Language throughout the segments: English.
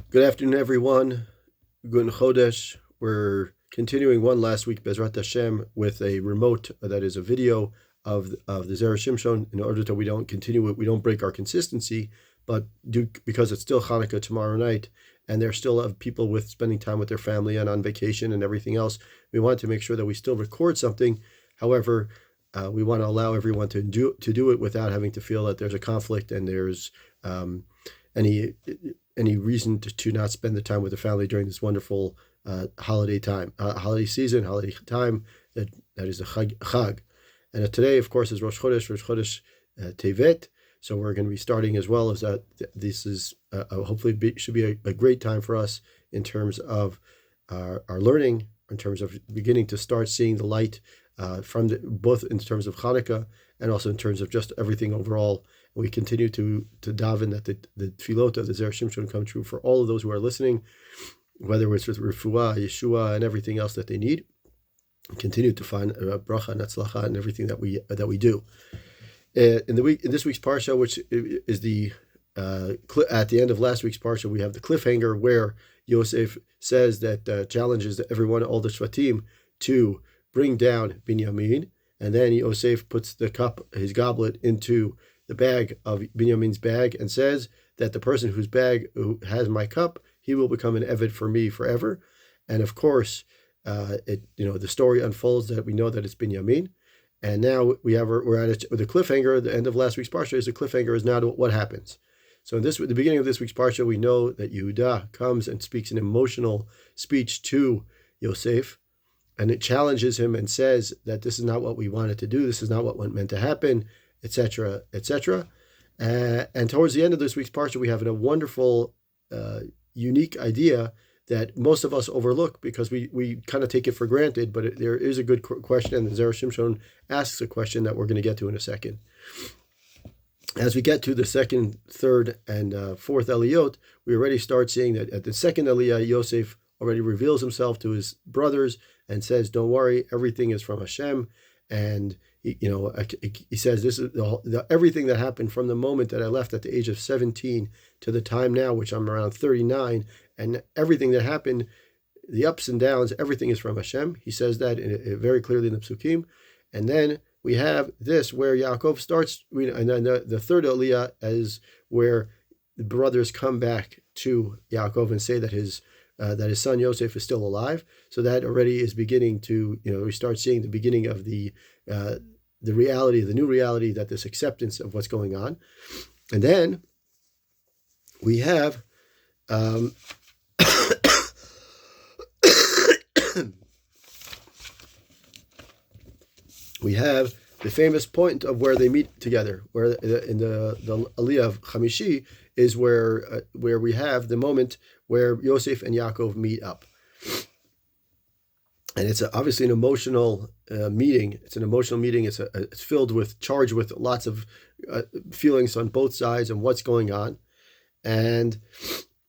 Good afternoon, everyone. Good Chodesh. We're continuing one last week, Bezrat Hashem, with a remote that is a video of the Zera Shimshon. In order that we don't continue it, we don't break our consistency, but because it's still Chanukah tomorrow night, and there's still people with spending time with their family and on vacation and everything else. We want to make sure that we still record something. However, we want to allow everyone to do it without having to feel that there's a conflict and there's any reason to not spend the time with the family during this wonderful holiday time, holiday time that is the Chag. And today, of course, is Rosh Chodesh Tevet. So we're going to be starting as well as that. This is hopefully should be a great time for us in terms of our learning, in terms of beginning to start seeing the light from both in terms of Hanukkah and also in terms of just everything overall. We continue to daven that the tefillot of the Zera Shimshon come true for all of those who are listening, whether it's with refuah, Yeshua, and everything else that they need. Continue to find bracha and atzlacha and everything that we do. In this week's parsha, which is at the end of last week's parsha, we have the cliffhanger where Yosef says that challenges everyone, all the shvatim, to bring down Binyamin, and then Yosef puts the cup, his goblet, into the bag of Binyamin's bag and says that the person who has my cup, he will become an eved for me forever. And of course, the story unfolds that we know that it's Binyamin. And now we're at the cliffhanger. The end of last week's parsha is the cliffhanger is now what happens. So the beginning of this week's parsha, we know that Yehuda comes and speaks an emotional speech to Yosef, and it challenges him and says that this is not what we wanted to do. This is not what meant to happen, etc., etc. And towards the end of this week's parsha, we have a wonderful, unique idea that most of us overlook because we kind of take it for granted, but there is a good question, and the Zera Shimshon asks a question that we're going to get to in a second. As we get to the second, third, and fourth Eliyot, we already start seeing that at the second Eliyah, Yosef already reveals himself to his brothers and says, "Don't worry, everything is from Hashem." And he says, "This is everything that happened from the moment that I left at the age of 17 to the time now, which I'm around 39, and everything that happened, the ups and downs, everything is from Hashem." He says that very clearly in the Psukim. And then we have this where Yaakov starts, and then the third Aliyah is where the brothers come back to Yaakov and say that his son Yosef is still alive. So that already is beginning to, we start seeing the beginning of the reality, the new reality, that this acceptance of what's going on. And then we have we have the famous point of where they meet together, where in the Aliyah of Chamishi is where we have the moment where Yosef and Yaakov meet up. And it's obviously an emotional meeting. It's an emotional meeting. It's charged with lots of feelings on both sides and what's going on. And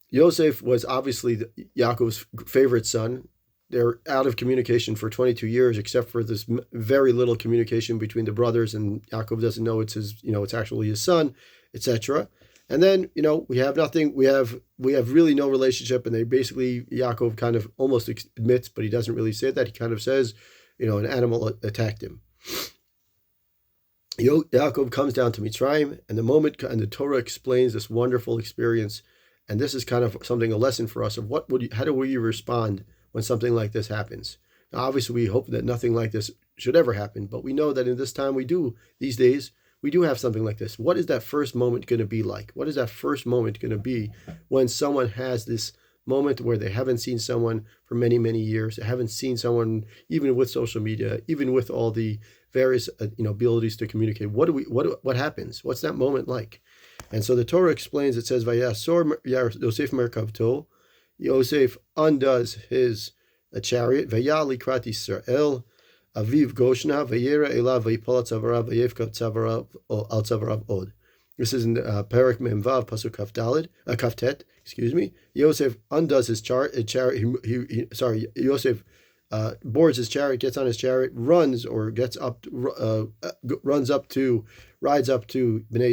Yosef was obviously Yaakov's favorite son. They're out of communication for 22 years, except for this very little communication between the brothers, and Yaakov doesn't know it's it's actually his son, etc. And then, we have nothing. We have really no relationship, and they basically, Yaakov kind of almost admits, but he doesn't really say that. He kind of says, an animal attacked him. Yaakov comes down to Mitzrayim, and the Torah explains this wonderful experience, and this is kind of a lesson for us of how do we respond when something like this happens. Now, obviously, we hope that nothing like this should ever happen, but we know that in this time these days, we do have something like this. What is that first moment going to be like? What is that first moment going to be when someone has this moment where they haven't seen someone for many, many years? They haven't seen someone, even with social media, even with all the various abilities to communicate. What happens? What's that moment like? And so the Torah explains. It says, "Vayasor Yosef merkavto." Yosef undoes his chariot. Vayali krat Yisrael. Aviv Goshna Vayera Elav Vayipol Tzavarav Vayevka Tzavarav Al Tzavarav Od. This is in Perek Memvav Pasuk Kaftet. Excuse me. Yosef undoes his chariot. Yosef boards his chariot, gets on his chariot, rides up to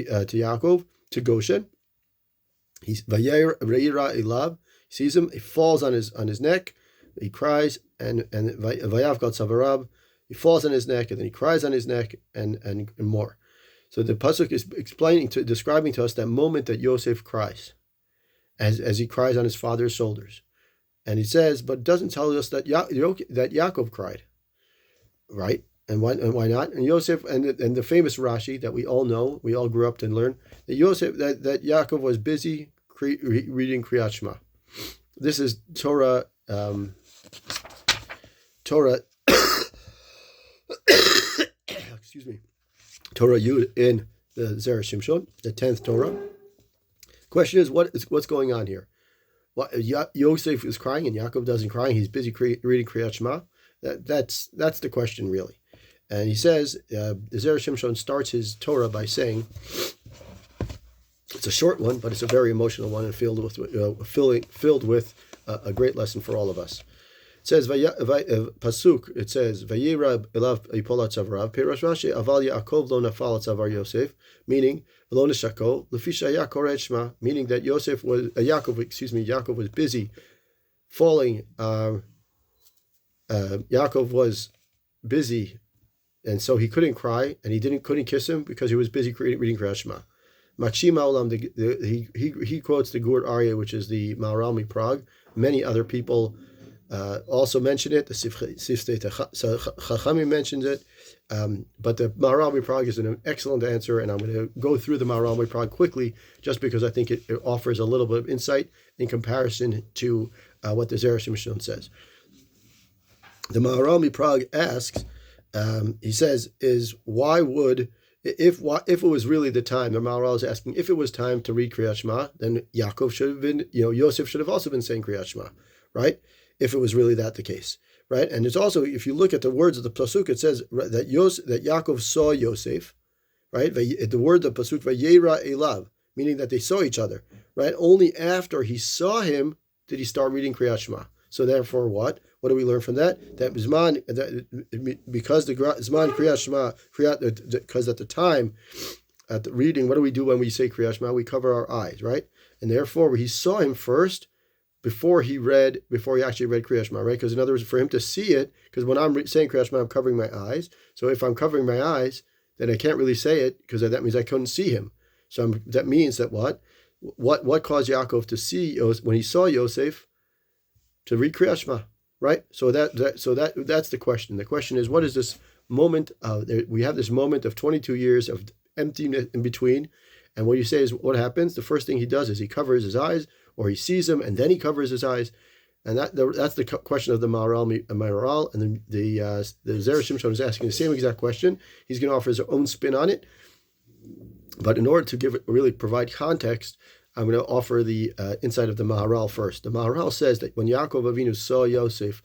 Yaakov, to Goshen. He's Vayira Elav. He sees him. He falls on his neck. He cries, and Vayav got Savarab. He falls on his neck, and then he cries on his neck, and more. So the pasuk is describing to us that moment that Yosef cries, as he cries on his father's shoulders, and he says, but it doesn't tell us that Yaakov cried, right? And why not? And Yosef and the famous Rashi that we all know, we all grew up to learn that that Yaakov was busy reading Kriyat Shema. This is Torah. Excuse me. Torah Yud in the Zera Shimshon, the 10th Torah. Question is, what's going on here? Yosef is crying and Yaakov doesn't cry. He's busy reading Kriyat Shema. That's the question, really. And he says, the Zera Shimshon starts his Torah by saying, it's a short one, but it's a very emotional one and filled with a great lesson for all of us. It says, pasuk. It says, Vayira elav ipolat tzavarav. Peirosh Rashi aval Yaakov lo nafal tzavar Yosef, meaning lo neshako lefisha Yaakov Shema, meaning that Yaakov was busy falling. Yaakov was busy, and so he couldn't cry, and he couldn't kiss him because he was busy reading Kriyat Shema. Machshima Olam. He quotes the Gur Aryeh, which is the Maharal Prague. Many other people also mention it. The Siftei Chachamim mentions it, but the Maharal Prague is an excellent answer, and I'm going to go through the Maharal Prague quickly, just because I think it offers a little bit of insight in comparison to what the Zera Shimshon says. The Maharal Prague asks, he says, why would if it was really the time, the Maharal is asking, if it was time to read Kriyat Shema, then Yaakov should have been, Yosef should have also been saying Kriyat Shema, right? If it was really that the case, right? And it's also, if you look at the words of the pasuk, it says that Yaakov saw Yosef, right? The word, the pasuk, Vayira Elav, meaning that they saw each other, right? Only after he saw him did he start reading Kriyat Shema. So therefore, what? What do we learn from that? That because the Zman Kriyat Shema, because at the time, at the reading, what do we do when we say Kriyat Shema? We cover our eyes, right? And therefore, he saw him first before he actually read Kriyat Shema, right? Because in other words, for him to see it, because when I'm saying Kriyat Shema, I'm covering my eyes. So if I'm covering my eyes, then I can't really say it, because that means I couldn't see him. So that means that what caused Yaakov to see, when he saw Yosef, to read Kriyat Shema, right? So that's the question. The question is, what is this moment? We have this moment of 22 years of emptiness in between, and what you say is, what happens? The first thing he does is he covers his eyes, or he sees him, and then he covers his eyes, and that's the question of the Maharal, and the Zera Shimshon is asking the same exact question. He's going to offer his own spin on it, but in order to provide context, I'm going to offer the insight of the Maharal first. The Maharal says that when Yaakov Avinu saw Yosef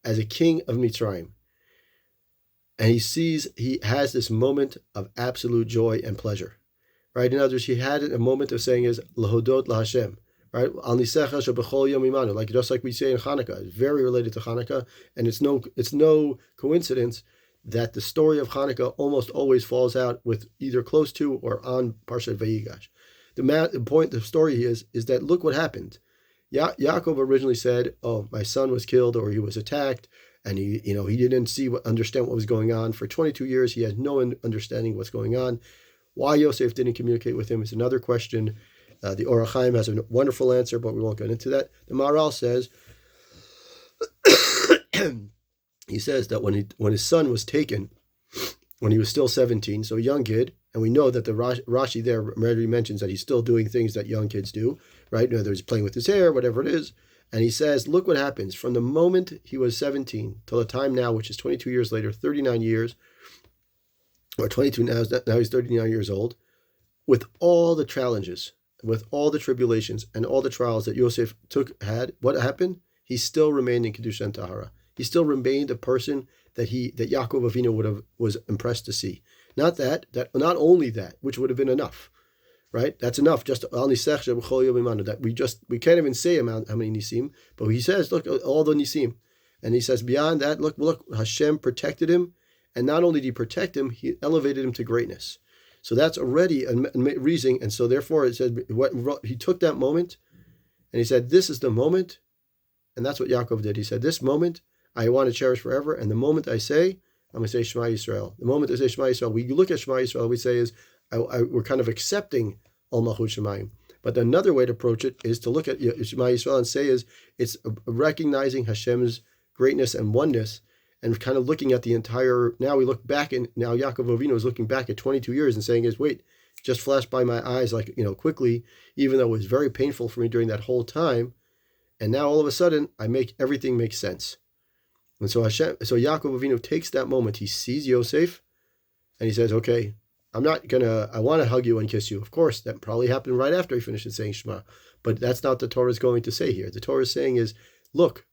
as a king of Mitzrayim, and he has this moment of absolute joy and pleasure, right? In other words, he had a moment of saying is Lahodot LaHashem, right? Al Nisecha Shebechol Yom Imanu, just like we say in Chanukah. It's very related to Chanukah, and it's no coincidence that the story of Chanukah almost always falls out with either close to or on Parshat Vayigash. The point, the story is that look what happened. Yaakov originally said, "Oh, my son was killed, or he was attacked, and he didn't understand what was going on. For 22 years, he has no understanding what's going on. Why Yosef didn't communicate with him is another question. The Orach Chaim has a wonderful answer, but we won't get into that. The Maharal says, he says that when his son was taken, when he was still 17, so a young kid, and we know that the Rashi there already mentions that he's still doing things that young kids do, right? In other words, playing with his hair, whatever it is. And he says, look what happens. From the moment he was 17 till the time now, which is 22 years later, 39 years, or 22 now he's 39 years old, with all the challenges, with all the tribulations, and all the trials that Yosef had, what happened? He still remained in Kedusha and Tahara. He still remained a person that Yaakov Avinu was impressed to see. Not only that, which would have been enough, right? That's enough. Just that we can't even say how many nisim, but he says, look, all the nisim, and he says beyond that, look, Hashem protected him, and not only did he protect him, he elevated him to greatness. So that's already a reason. And so therefore it said, he took that moment and he said, this is the moment. And that's what Yaakov did. He said, this moment I want to cherish forever. And the moment I say, I'm going to say Shema Yisrael. The moment I say Shema Yisrael, we look at Shema Yisrael, we say we're kind of accepting Ol Malchut Shemayim. But another way to approach it is to look at Shema Yisrael and say it's recognizing Hashem's greatness and oneness, and kind of looking at the entire. Now we look back, and now Yaakov Avinu is looking back at 22 years and saying wait, just flashed by my eyes quickly, even though it was very painful for me during that whole time, and now all of a sudden everything makes sense. And so Yaakov Avinu takes that moment. He sees Yosef, and he says, okay, I want to hug you and kiss you. Of course, that probably happened right after he finished saying Shema. But that's not what the Torah is going to say here. The Torah is saying look,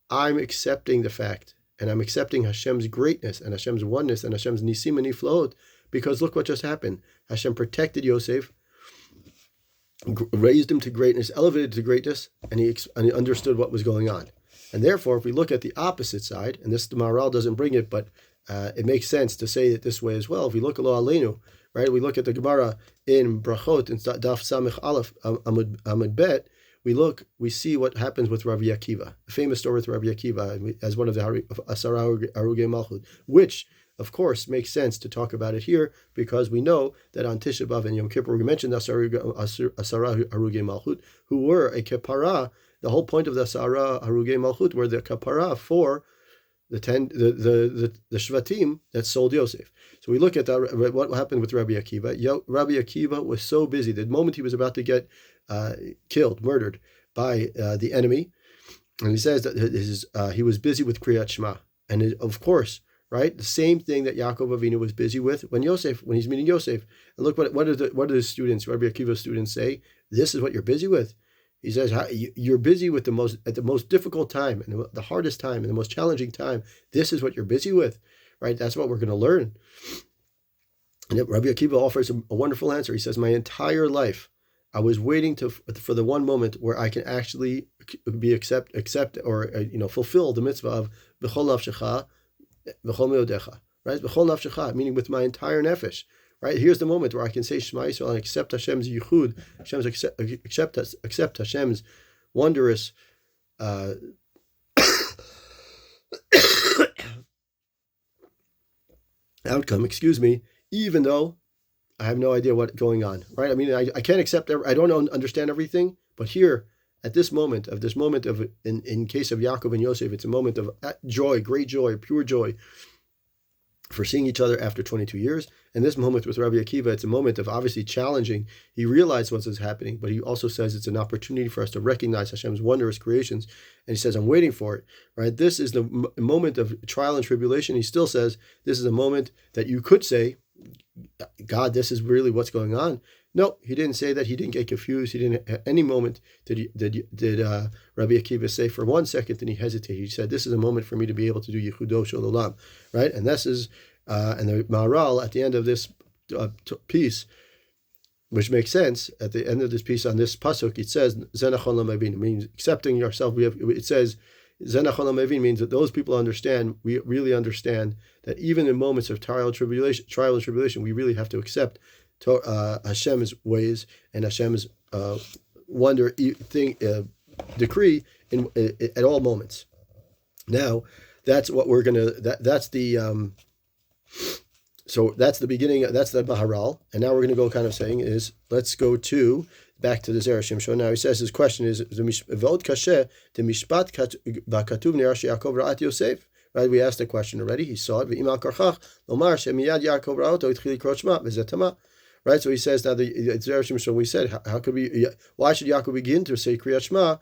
I'm accepting the fact, and I'm accepting Hashem's greatness and Hashem's oneness and Hashem's nisim and niflaot, because look what just happened. Hashem protected Yosef, raised him to greatness, elevated to greatness, and he understood what was going on. And therefore, if we look at the opposite side, and this the Maharal doesn't bring it, but it makes sense to say it this way as well. If we look at Lo Aleinu, right? We look at the Gemara in Brachot in Daf Samech Aleph Amud Bet. We see what happens with Rabbi Akiva, a famous story with Rabbi Akiva as one of the Asara Arugei Malchut, which of course makes sense to talk about it here, because we know that on Tisha B'Av and Yom Kippur we mentioned Asara Arugei Malchut, who were a kapara. The whole point of the Asara Arugei Malchut were the kapara for the Shvatim that sold Yosef. So we look at what happened with Rabbi Akiva. Rabbi Akiva was so busy. The moment he was about to get killed, murdered by the enemy, and he says that he was busy with Kriyat Shema. And of course, right, the same thing that Yaakov Avinu was busy with when he's meeting Yosef. And look what do the students, Rabbi Akiva's students, say? This is what you're busy with. He says, you're busy with at the most difficult time, and the hardest time, and the most challenging time. This is what you're busy with, right? That's what we're going to learn. And Rabbi Akiva offers a wonderful answer. He says, my entire life, I was waiting for the one moment where I can actually accept or fulfill the mitzvah of b'chol nafshecha, b'chol meodecha, right? B'chol nafshecha, meaning with my entire nefesh. Right, here's the moment where I can say Shema Yisrael and accept Hashem's yichud, accept Hashem's wondrous outcome. Even though I have no idea what's going on. Right, I mean, I can't accept. I don't understand everything. But here, at this moment of in case of Yaakov and Yosef, it's a moment of joy, great joy, pure joy, for seeing each other after 22 years. And this moment with Rabbi Akiva, it's a moment of obviously challenging. He realized what is happening, but he also says it's an opportunity for us to recognize Hashem's wondrous creations. And he says, I'm waiting for it, right? This is the moment of trial and tribulation. He still says, this is a moment that you could say, God, this is really what's going on. No, he didn't say that. He didn't get confused. He didn't at any moment did Rabbi Akiva say for 1 second and he hesitated. He said, this is a moment for me to be able to do Yichudo Shel Olam, right? And this is, and the Maharal at the end of this piece, which makes sense, at the end of this piece on this pasuk, it says, Zenachon Lamavin, means accepting yourself. It says, Zenachon Lamavin means that those people we really understand that even in moments of trial and tribulation, we really have to accept Hashem's ways and Hashem's decree at all moments. Now, that's what we're gonna. That's the so that's the beginning. That's the Maharal, and now we're gonna go kind of saying let's go back to the Zera Shimshon. Now he says his question is V'od kasher the mishpat b'katuv nirash Yaakov ra'at Yosef. Right, we asked the question already. He saw it. V'imal karchach lomar shemiyad Yaakov ra'oto itchil likros shema v'zetama. Right, so he says now the Zera Shimshon. We said, how could we? Why should Yaakov begin to say Kriyat Shema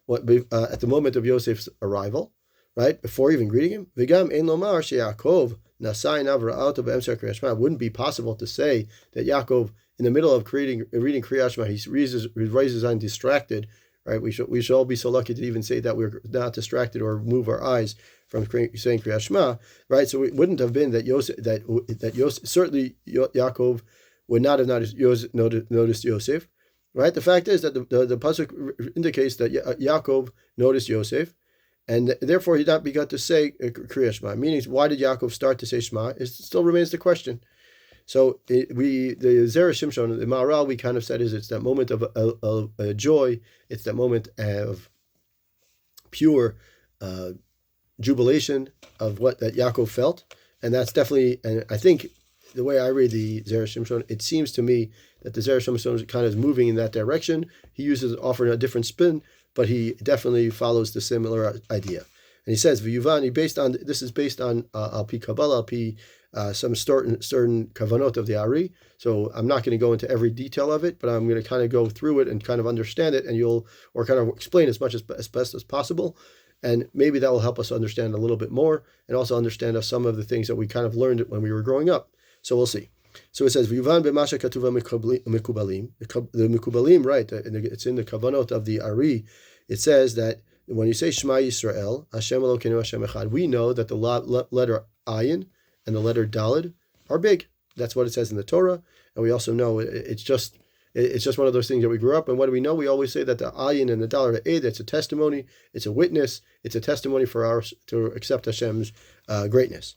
at the moment of Yosef's arrival? Right, before even greeting him. V'gam ein lomar sheYaakov nasai navra'ot b'emser Kriyat Shema. It wouldn't be possible to say that Yaakov, in the middle of reading Kriyat Shema, he raises on distracted. Right, we should all be so lucky to even say that we're not distracted or move our eyes from saying Kriyat Shema. Right, so it wouldn't have been that Yosef certainly Yaakov would not have noticed Yosef, right? The fact is that the pasuk indicates that Yaakov noticed Yosef, and therefore he not begun to say Kriyat Shema. Meaning, why did Yaakov start to say Shema? It still remains the question. So the Zera Shimshon, the Maharal, we kind of said it's that moment of a joy. It's that moment of pure jubilation of what that Yaakov felt, and that's definitely. And I think the way I read the Zera Shimshon, it seems to me that the Zera Shimshon kind of is moving in that direction. He uses offering a different spin, but he definitely follows the similar idea. And he says, "V'yuvan." This is based on al pi Kabbalah, al pi some certain kavanot of the Ari. So I'm not going to go into every detail of it, but I'm going to kind of go through it and kind of understand it, and kind of explain as best as possible. And maybe that will help us understand a little bit more, and also understand some of the things that we kind of learned when we were growing up. So we'll see. So it says, "V'yuvan b'masha katuva mekubalim." The mekubalim, right? It's in the kavanot of the Ari. It says that when you say Shema Yisrael, Hashem Elokeinu Hashem Echad, we know that the letter Ayin and the letter Daled are big. That's what it says in the Torah, and we also know it's just one of those things that we grew up. And what do we know? We always say that the Ayin and the Daled are it's a testimony, it's a witness, it's a testimony for us to accept Hashem's greatness.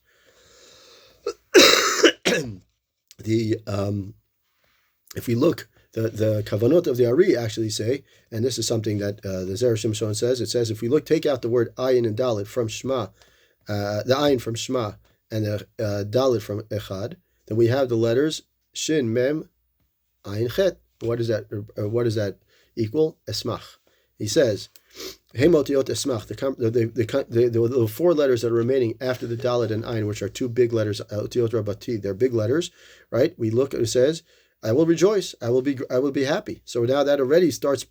If we look, the kavanot of the Ari actually say, and this is something that the Zera Shimshon says. It says if we take out the word Ayin and Dalet from Shema, the Ayin from Shema and the Dalet from Echad, then we have the letters Shin Mem Ayin Chet. What is that? What does that equal? Esmach. He says, Hemotiot Esmach. The four letters that are remaining after the Dalet and Ayin, which are two big letters, Otiot Rabati, they're big letters, right? We look. It says, I will rejoice. I will be happy. So now that already starts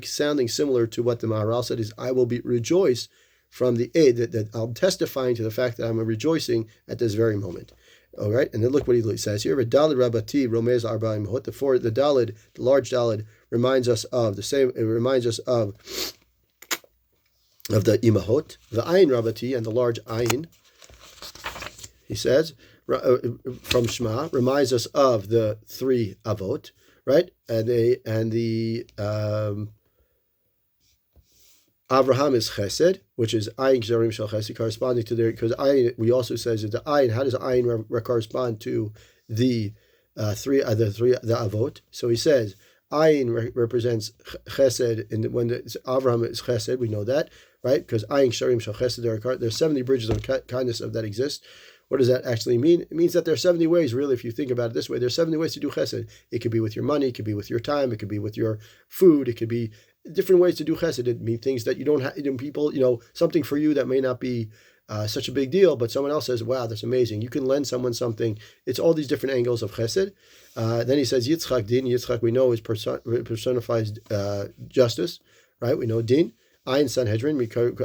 sounding similar to what the Maharal said is, I will be rejoice from the aid that I'm testifying to the fact that I'm rejoicing at this very moment. All right, and then look what he says here. Daled Rabati Romez Arba'im Hot. The Daled, the large Daled, reminds us of the same. It reminds us of the Imahot, the Ayin Rabati, and the large Ayin. He says from Shema reminds us of the three Avot, right? And the Avraham is Chesed, which is Ayin Gzarim Shel Chesed, corresponding to their, because Ayin, we also says that the Ayin, how does Ayin correspond to the three Avot? So he says Ayin represents Chesed, and when Avraham is Chesed, we know that, right? Because Ayin Gzarim Shel Chesed, there's 70 bridges of kindness that exist. What does that actually mean? It means that there are 70 ways, really, if you think about it this way. There's 70 ways to do chesed. It could be with your money, it could be with your time, it could be with your food, it could be different ways to do chesed. It means things that you don't have, people, something for you that may not be such a big deal, but someone else says, wow, that's amazing. You can lend someone something. It's all these different angles of chesed. Then he says, Yitzchak din. Yitzchak, we know, personifies justice, right? We know din. Ayin Sanhedrin.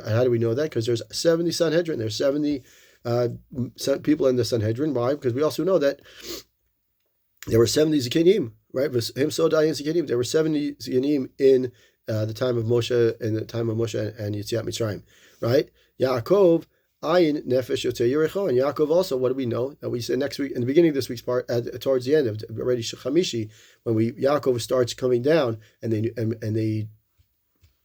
How do we know that? Because there's 70 Sanhedrin. There's 70 people in the Sanhedrin. Why? Because we also know that there were 70 Zikanim, right? There were 70 Zikanim in the time of Moshe, and Yetziat Mitzrayim, right? Yaakov, Ayin Nefesh Yotzei Yerecho, and Yaakov also. What do we know? That we said next week, in the beginning of this week's part, towards the end of already Chamishi, when Yaakov starts coming down, and they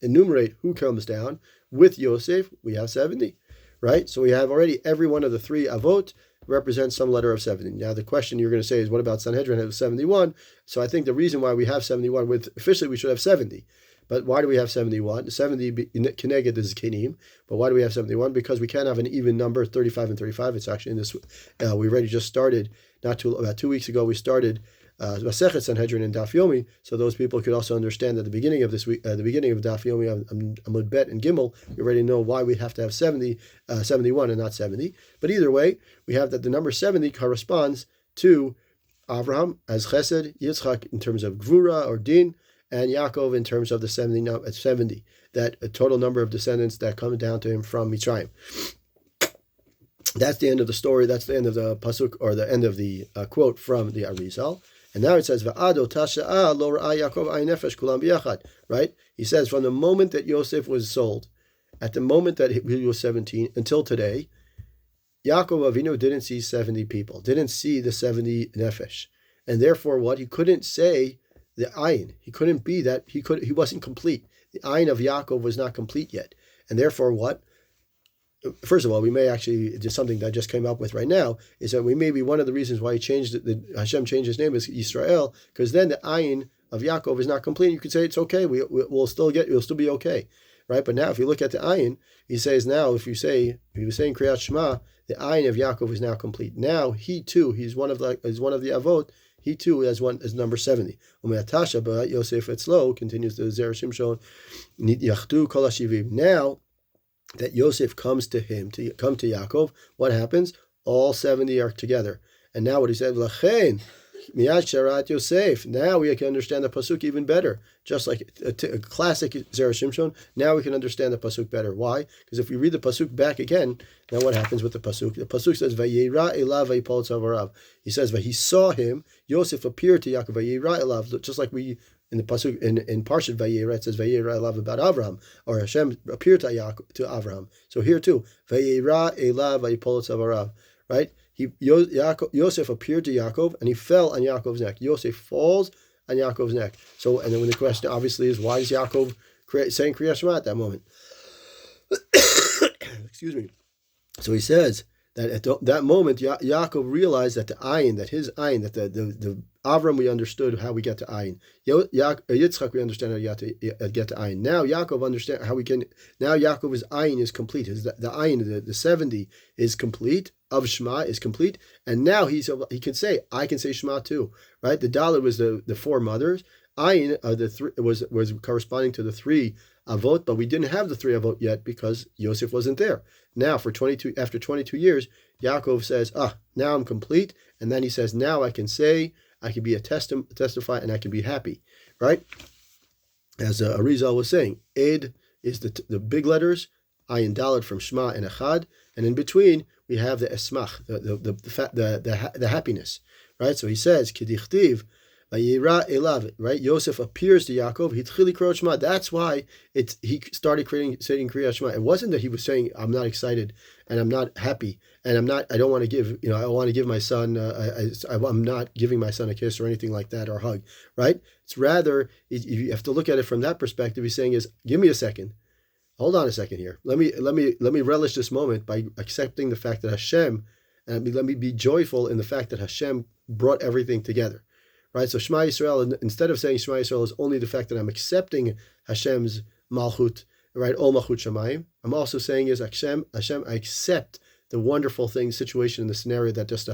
enumerate who comes down with Yosef, we have 70. Right? So we have already every one of the three Avot represents some letter of 70. Now the question you're going to say is, what about Sanhedrin has 71? So I think the reason why we have 71, officially we should have 70. But why do we have 71? 70 Keneged is Kenim. But why do we have 71? Because we can't have an even number, 35 and 35. It's actually in this, we already just started, about 2 weeks ago, we started Masechet Sanhedrin and Daf Yomi, so those people could also understand that the beginning of this week, the beginning of Daf Yomi, Amud Bet and Gimel, we already know why we have to have 71 and not 70. But either way, we have that the number 70 corresponds to Avraham as Chesed, Yitzchak in terms of Gvura or Din, and Yaakov in terms of the 70, that a total number of descendants that come down to him from Mitzrayim. That's the end of the story. That's the end of the pasuk, or the end of the quote from the Arizal. And now it says, "Va'ado tasha'a lo ra'a Yaakov ayin nefesh kulam biyachad." Right? He says, from the moment that Yosef was sold, at the moment that he was 17 until today, Yaakov Avinu didn't see 70 people, didn't see the 70 nefesh, and therefore what? He couldn't say the ayin. He couldn't be that. He wasn't complete. The ayin of Yaakov was not complete yet, and therefore what? first of all, we may actually, just something that I just came up with right now, is that we may be one of the reasons why Hashem changed his name as Yisrael, because then the ayin of Yaakov is not complete. You could say it's okay. We'll still be okay, right? But now, if you look at the ayin, he says now, if he was saying Kriyat Shema, the ayin of Yaakov is now complete. Now he too, he's one of the avot. He too is number 70. Umeatasha ba Yosef etzlo, continues the Zera Shimshon, yachdu kol hashivim. Now that Yosef comes to Yaakov, what happens? All 70 are together. And now what he said, Lachein, miyad sharat Yosef. Now we can understand the pasuk even better. Just like a classic Zera Shimshon, now we can understand the pasuk better. Why? Because if we read the pasuk back again, now what happens with the pasuk? The pasuk says, Vayira elav vayipol tzavarav. He says, he saw him. Yosef appeared to Yaakov. Vayira elav, just like we in the pasuk in Parshat Vayira, it says Vayira elav about Avraham, or Hashem appeared to Avraham. So here too, Vayira elav vayipol tzavarav. Right? Yosef appeared to Yaakov and he fell on Yaakov's neck. Yosef falls on Yaakov's neck. So, and then when the question obviously is, why is Yaakov saying Kriyat Shema at that moment? Excuse me. So he says that at that moment, Yaakov realized that his ayin, that the Avram, we understood how we get to ayin. Yitzchak, we understand how we get to ayin. Now Yaakov understand how we can. Now Yaakov's ayin is complete. The ayin, the 70 is complete. Of Shema is complete, and now he can say, I can say Shema too, right? The Dalet was the four mothers. Ayin the three was corresponding to the three avot, but we didn't have the three avot yet because Yosef wasn't there. Now after 22 years, Yaakov says, now I'm complete, and then he says, now I can say, I can be a testify, and I can be happy, right? As Arizal was saying, Ed is the big letters, Ayin Dalet from Shema and Echad, and in between we have the esmach, the happiness, right? So he says, Kedichtiv, Vayira elav, right? Yosef appears to Yaakov. Hitchili Kriyat Shema. That's why he started saying Kriyat Shema. It wasn't that he was saying, I'm not excited and I'm not happy and I don't want to give, I want to give my son, I'm not giving my son a kiss or anything like that or a hug, right? It's rather, you have to look at it from that perspective. He's saying is, give me a second. Hold on a second here. Let me relish this moment by accepting the fact that Hashem, and let me be joyful in the fact that Hashem brought everything together, right? So Shema Yisrael, instead of saying Shema Yisrael is only the fact that I'm accepting Hashem's malchut, right? Ol malchut shamayim. I'm also saying is Hashem, I accept the wonderful situation in the scenario that just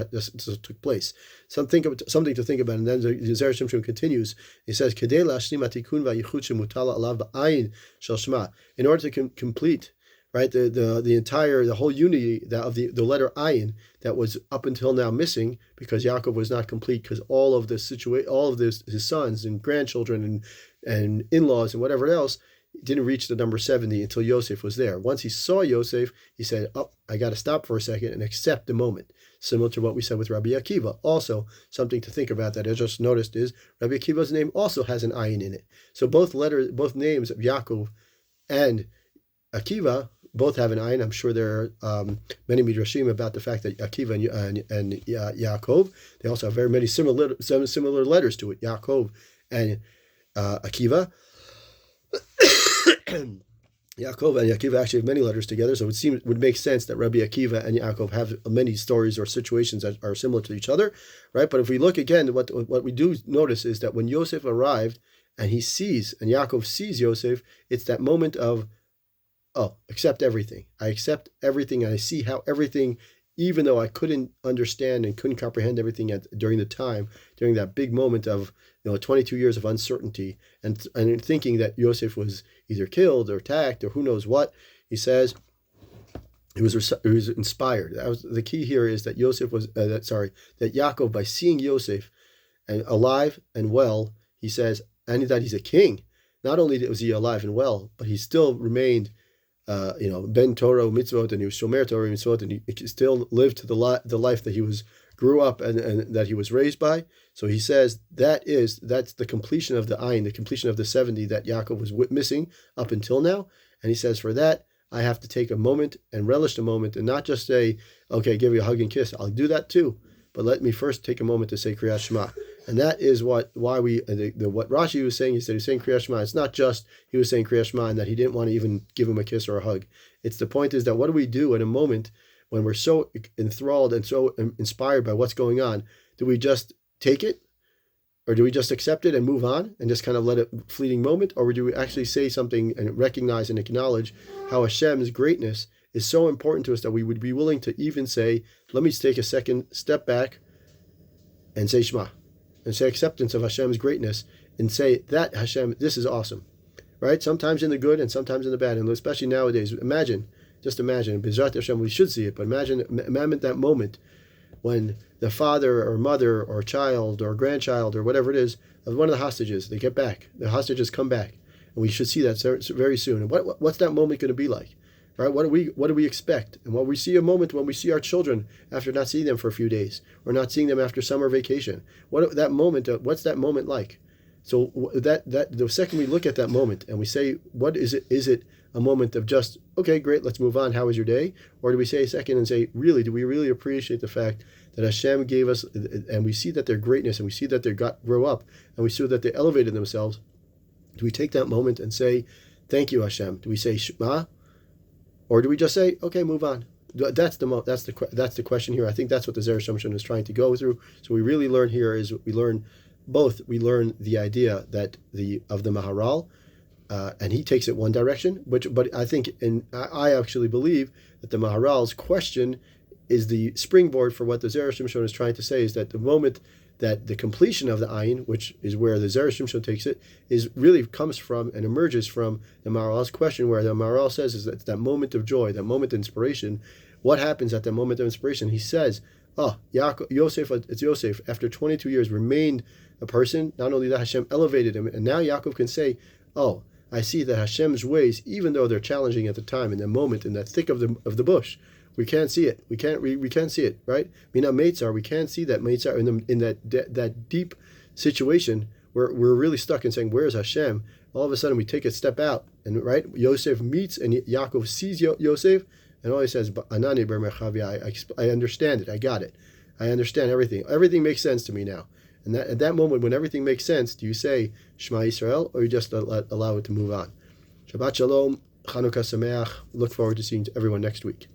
took place. Something to think about. And then Zera Shimshon continues. He says, "Kedei lashlim hatikun v'yichud shemutala alav ba'ayin shel Shema." In order to complete, right, the whole unity of the letter ayin that was up until now missing because Yaakov was not complete because all of his sons and grandchildren and in-laws and whatever else didn't reach the number 70 until Yosef was there. Once he saw Yosef, he said, I got to stop for a second and accept the moment. Similar to what we said with Rabbi Akiva. Also, something to think about that I just noticed is Rabbi Akiva's name also has an ayin in it. So both names of Yaakov and Akiva both have an ayin. I'm sure there are many midrashim about the fact that Akiva and Yaakov, they also have very many similar letters to it. Yaakov and Akiva. Yaakov and Akiva actually have many letters together, so it would make sense that Rabbi Akiva and Yaakov have many stories or situations that are similar to each other, right? But if we look again, what we do notice is that when Yosef arrived and Yaakov sees Yosef, it's that moment of, accept everything. I accept everything, and I see how everything, even though I couldn't understand and couldn't comprehend everything during that big moment of 22 years of uncertainty and thinking that Yosef was either killed or attacked or who knows what, he says he was inspired. That was the key here, is that that Yaakov, by seeing Yosef alive and well, he says, and that he's a king. Not only was he alive and well, but he still remained ben Torah mitzvot, and he was shomer Torah mitzvot, and he still lived to the life that grew up and that he was raised by. So he says that's the completion of the ayin, the completion of the 70 that Yaakov was missing up until now. And he says, for that, I have to take a moment and relish the moment and not just say, okay, give you a hug and kiss. I'll do that too. But let me first take a moment to say Kriyat Shema. And that is what Rashi was saying. He said he was saying Kriya Shema. It's not just he was saying Kriya Shema and that he didn't want to even give him a kiss or a hug. It's the point is that what do we do in a moment when we're so enthralled and so inspired by what's going on? Do we just take it? Or do we just accept it and move on and just kind of let it fleeting moment? Or do we actually say something and recognize and acknowledge how Hashem's greatness is so important to us that we would be willing to even say, let me take a second step back and say Shema, and say acceptance of Hashem's greatness, and say that Hashem, this is awesome, right? Sometimes in the good and sometimes in the bad, and especially nowadays. Just imagine, B'ezrat Hashem, we should see it, but imagine that moment when the father or mother or child or grandchild or whatever it is of one of the hostages, they get back, the hostages come back, and we should see that very soon. And what's that moment going to be like? Right? What do we expect? And when we see a moment when we see our children after not seeing them for a few days, or not seeing them after summer vacation, what's that moment like? So that the second we look at that moment and we say, what is it? Is it a moment of just, okay, great, let's move on, how was your day? Or do we say a second and say, really, do we really appreciate the fact that Hashem gave us, and we see that their greatness, and we see that they grow up, and we see that they elevated themselves? Do we take that moment and say, thank you, Hashem? Do we say Shema? Or do we just say, okay, move on? That's the question here. I think that's what the Zera Shimshon is trying to go through. So we really learn here is we learn the idea that of the Maharal, and he takes it one direction, but I think, and I actually believe that the Maharal's question is the springboard for what the Zera Shimshon is trying to say, is that the moment that the completion of the ayin, which is where the Zera Shimshon takes it, is really comes from and emerges from the Maharal's question, where the Maharal says is that moment of joy, that moment of inspiration. What happens at that moment of inspiration? He says, it's Yosef, after 22 years, remained a person. Not only that, Hashem elevated him, and now Yaakov can say, oh, I see that Hashem's ways, even though they're challenging at the time, in the moment, in that thick of the bush, we can't see it. We can't see it, right? Mina Meitzar, we can't see that Meitzar in that deep situation where we're really stuck and saying, where is Hashem? All of a sudden we take a step out, and right, Yosef meets, and Yaakov sees Yosef, and all he says, Anani ber merchavi, I understand it, I got it. I understand everything. Everything makes sense to me now. And at that moment when everything makes sense, do you say Shema Yisrael, or you just allow it to move on? Shabbat Shalom, Chanukah Sameach. Look forward to seeing everyone next week.